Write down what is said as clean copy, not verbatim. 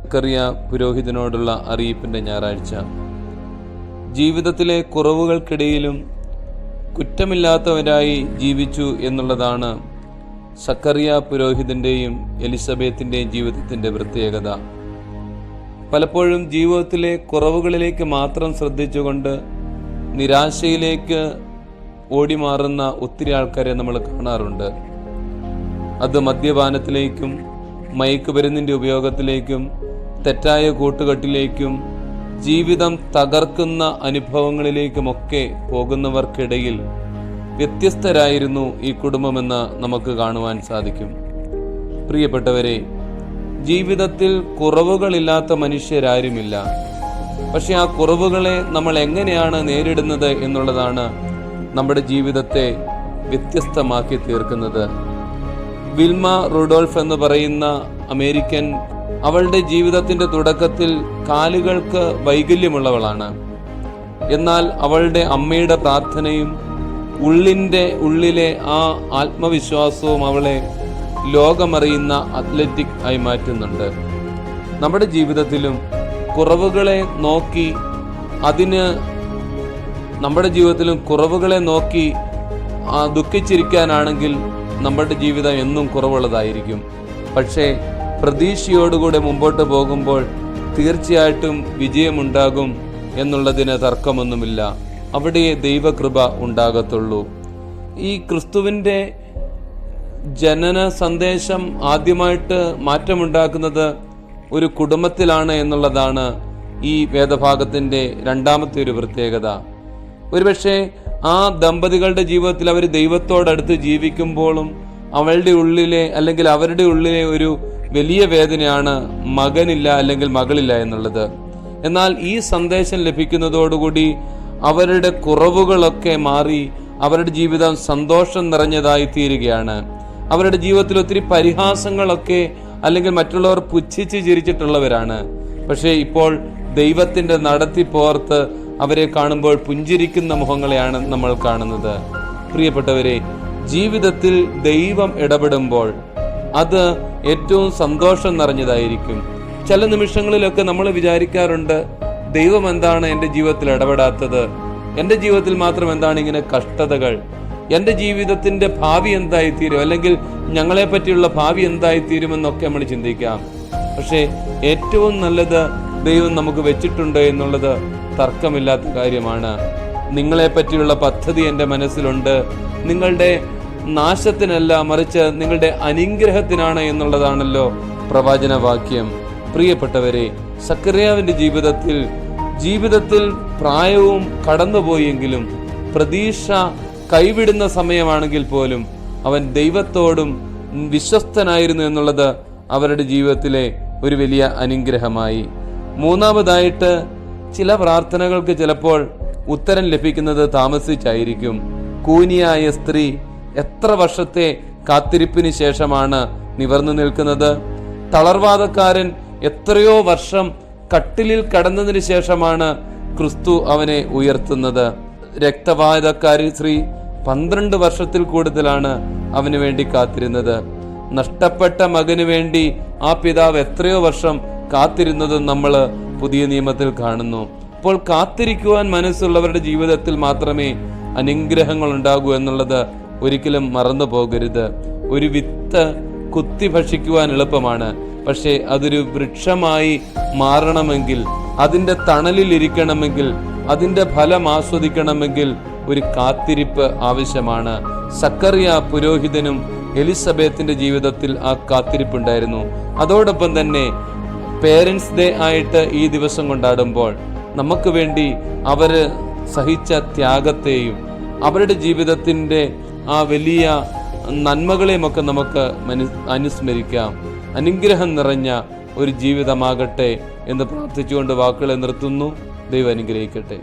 സക്കറിയ പുരോഹിതനോടുള്ള അറിയിപ്പിന്റെ ഞായറാഴ്ച. ജീവിതത്തിലെ കുറവുകൾക്കിടയിലും കുറ്റമില്ലാത്തവരായി ജീവിച്ചു എന്നുള്ളതാണ് സക്കറിയ പുരോഹിതന്റെയും എലിസബത്തിന്റെയും ജീവിതത്തിന്റെ പ്രത്യേകത. പലപ്പോഴും ജീവിതത്തിലെ കുറവുകളിലേക്ക് മാത്രം ശ്രദ്ധിച്ചുകൊണ്ട് നിരാശയിലേക്ക് ഓടിമാറുന്ന ഒത്തിരി ആൾക്കാരെ നമ്മൾ കാണാറുണ്ട്. അത് മദ്യപാനത്തിലേക്കും മയക്കുമരുന്നിന്റെ ഉപയോഗത്തിലേക്കും തെറ്റായ കൂട്ടുകെട്ടിലേക്കും ജീവിതം തകർക്കുന്ന അനുഭവങ്ങളിലേക്കുമൊക്കെ പോകുന്നവർക്കിടയിൽ വ്യത്യസ്തരായിരുന്നു ഈ കുടുംബമെന്ന് നമുക്ക് കാണുവാൻ സാധിക്കും. പ്രിയപ്പെട്ടവരെ, ജീവിതത്തിൽ കുറവുകളില്ലാത്ത മനുഷ്യരാരുമില്ല. പക്ഷെ ആ കുറവുകളെ നമ്മൾ എങ്ങനെയാണ് നേരിടുന്നത് എന്നുള്ളതാണ് നമ്മുടെ ജീവിതത്തെ വ്യത്യസ്തമാക്കി തീർക്കുന്നത്. വിൽമ റുഡോൾഫ് എന്ന് പറയുന്ന അമേരിക്കൻ, അവളുടെ ജീവിതത്തിന്റെ തുടക്കത്തിൽ കാലുകൾക്ക് വൈകല്യമുള്ളവളാണ്. എന്നാൽ അവളുടെ അമ്മയുടെ പ്രാർത്ഥനയും ഉള്ളിലെ ആ ആത്മവിശ്വാസവും അവളെ ലോകമറിയുന്ന അത്ലറ്റിക് ആയി മാറ്റുന്നുണ്ട്. നമ്മുടെ ജീവിതത്തിലും കുറവുകളെ നോക്കി ദുഃഖിച്ചിരിക്കാനാണെങ്കിൽ നമ്മുടെ ജീവിതം എന്നും കുറവുള്ളതായിരിക്കും. പക്ഷേ പ്രതീക്ഷയോടുകൂടെ മുമ്പോട്ട് പോകുമ്പോൾ തീർച്ചയായിട്ടും വിജയമുണ്ടാകും എന്നുള്ളതിന് തർക്കമൊന്നുമില്ല. അവിടെ ദൈവകൃപ ഉണ്ടാകത്തുള്ളൂ. ഈ ക്രിസ്തുവിന്റെ ജനന സന്ദേശം ആദ്യമായിട്ട് മാറ്റമുണ്ടാക്കുന്നത് ഒരു കുടുംബത്തിലാണ് എന്നുള്ളതാണ് ഈ വേദഭാഗത്തിന്റെ രണ്ടാമത്തെ ഒരു പ്രത്യേകത. ഒരുപക്ഷെ ആ ദമ്പതികളുടെ ജീവിതത്തിൽ അവർ ദൈവത്തോടടുത്ത് ജീവിക്കുമ്പോഴും അവരുടെ ഉള്ളിലെ ഒരു വലിയ വേദനയാണ് മകനില്ല അല്ലെങ്കിൽ മകളില്ല എന്നുള്ളത്. എന്നാൽ ഈ സന്ദേശം ലഭിക്കുന്നതോടുകൂടി അവരുടെ കുറവുകളൊക്കെ മാറി അവരുടെ ജീവിതം സന്തോഷം നിറഞ്ഞതായി തീരുകയാണ്. അവരുടെ ജീവിതത്തിൽ ഒത്തിരി പരിഹാസങ്ങളൊക്കെ അല്ലെങ്കിൽ മറ്റുള്ളവർ പുച്ഛിച്ച് ചിരിച്ചിട്ടുള്ളവരാണ്. പക്ഷേ ഇപ്പോൾ ദൈവത്തിന്റെ നടത്തിപ്പോർത്ത് അവരെ കാണുമ്പോൾ പുഞ്ചിരിക്കുന്ന മുഖങ്ങളെയാണ് നമ്മൾ കാണുന്നത്. പ്രിയപ്പെട്ടവരെ, ജീവിതത്തിൽ ദൈവം ഇടപെടുമ്പോൾ അത് ഏറ്റവും സന്തോഷം നിറഞ്ഞതായിരിക്കും. ചില നിമിഷങ്ങളിലൊക്കെ നമ്മൾ വിചാരിക്കാറുണ്ട്, ദൈവം എന്താണ് എൻ്റെ ജീവിതത്തിൽ ഇടപെടാത്തത്? എൻ്റെ ജീവിതത്തിൽ മാത്രം എന്താണ് ഇങ്ങനെ കഷ്ടതകൾ? എൻ്റെ ജീവിതത്തിന്റെ ഭാവി എന്തായിത്തീരും, അല്ലെങ്കിൽ ഞങ്ങളെ പറ്റിയുള്ള ഭാവി എന്തായിത്തീരുമെന്നൊക്കെ നമ്മൾ ചിന്തിക്കാം. പക്ഷേ ഏറ്റവും നല്ലത് ദൈവം നമുക്ക് വെച്ചിട്ടുണ്ട് എന്നുള്ളത് തർക്കമില്ലാത്ത കാര്യമാണ്. നിങ്ങളെ പറ്റിയുള്ള പദ്ധതി എൻ്റെ മനസ്സിലുണ്ട്. നിങ്ങളുടെ നാശത്തിനല്ല, മറിച്ച് നിങ്ങളുടെ അനുഗ്രഹത്തിനാണ് എന്നുള്ളതാണല്ലോ പ്രവാചനവാക്യം. പ്രിയപ്പെട്ടവരെ, സക്കറിയാവിന്റെ ജീവിതത്തിൽ പ്രായവും കടന്നുപോയെങ്കിലും പ്രതീക്ഷ കൈവിടുന്ന സമയമാണെങ്കിൽ പോലും അവൻ ദൈവത്തോടും വിശ്വസ്തനായിരുന്നു എന്നുള്ളത് അവരുടെ ജീവിതത്തിലെ ഒരു വലിയ അനുഗ്രഹമായി. മൂന്നാമതായിട്ട്, ചില പ്രാർത്ഥനകൾക്ക് ചിലപ്പോൾ ഉത്തരം ലഭിക്കുന്നത് താമസിച്ചായിരിക്കും. കൂനിയായ സ്ത്രീ എത്ര വർഷത്തെ കാത്തിരിപ്പിന് ശേഷമാണ് നിവർന്നു നിൽക്കുന്നത്? തളർവാദക്കാരൻ എത്രയോ വർഷം കട്ടിലിൽ കടന്നതിന് ശേഷമാണ് ക്രിസ്തു അവനെ ഉയർത്തുന്നത്. രക്തവാതക്കാരി സ്ത്രീ 12 വർഷത്തിൽ കൂടുതലാണ് അവന് വേണ്ടി കാത്തിരുന്നത്. നഷ്ടപ്പെട്ട മകന് വേണ്ടി ആ പിതാവ് എത്രയോ വർഷം കാത്തിരുന്നതും നമ്മൾ പുതിയ നിയമത്തിൽ കാണുന്നു. അപ്പോൾ കാത്തിരിക്കുവാൻ മനസ്സുള്ളവരുടെ ജീവിതത്തിൽ മാത്രമേ അനുഗ്രഹങ്ങൾ ഉണ്ടാകൂ എന്നുള്ളത് ഒരിക്കലും മറന്നു പോകരുത്. ഒരു വിത്ത് കുത്തി ഭക്ഷിക്കുവാൻ എളുപ്പമാണ്. പക്ഷേ അതൊരു വൃക്ഷമായി മാറണമെങ്കിൽ, അതിന്റെ തണലിൽ ഇരിക്കണമെങ്കിൽ, അതിന്റെ ഫലം ആസ്വദിക്കണമെങ്കിൽ ഒരു കാത്തിരിപ്പ് ആവശ്യമാണ്. സക്കറിയ പുരോഹിതനും എലിസബത്തിന്റെ ജീവിതത്തിൽ ആ കാത്തിരിപ്പുണ്ടായിരുന്നു. അതോടൊപ്പം തന്നെ പേരൻസ് ഡേ ആയിട്ട് ഈ ദിവസം കൊണ്ടാടുമ്പോൾ നമുക്ക് വേണ്ടി അവര് സഹിച്ച ത്യാഗത്തെയും അവരുടെ ജീവിതത്തിന്റെ ആ വലിയ നന്മകളെയുമൊക്കെ നമുക്ക് അനുസ്മരിക്കാം. അനുഗ്രഹം നിറഞ്ഞ ഒരു ജീവിതമാകട്ടെ എന്ന് പ്രാർത്ഥിച്ചുകൊണ്ട് വാക്കുകളെ നിർത്തുന്നു. ദൈവം അനുഗ്രഹിക്കട്ടെ.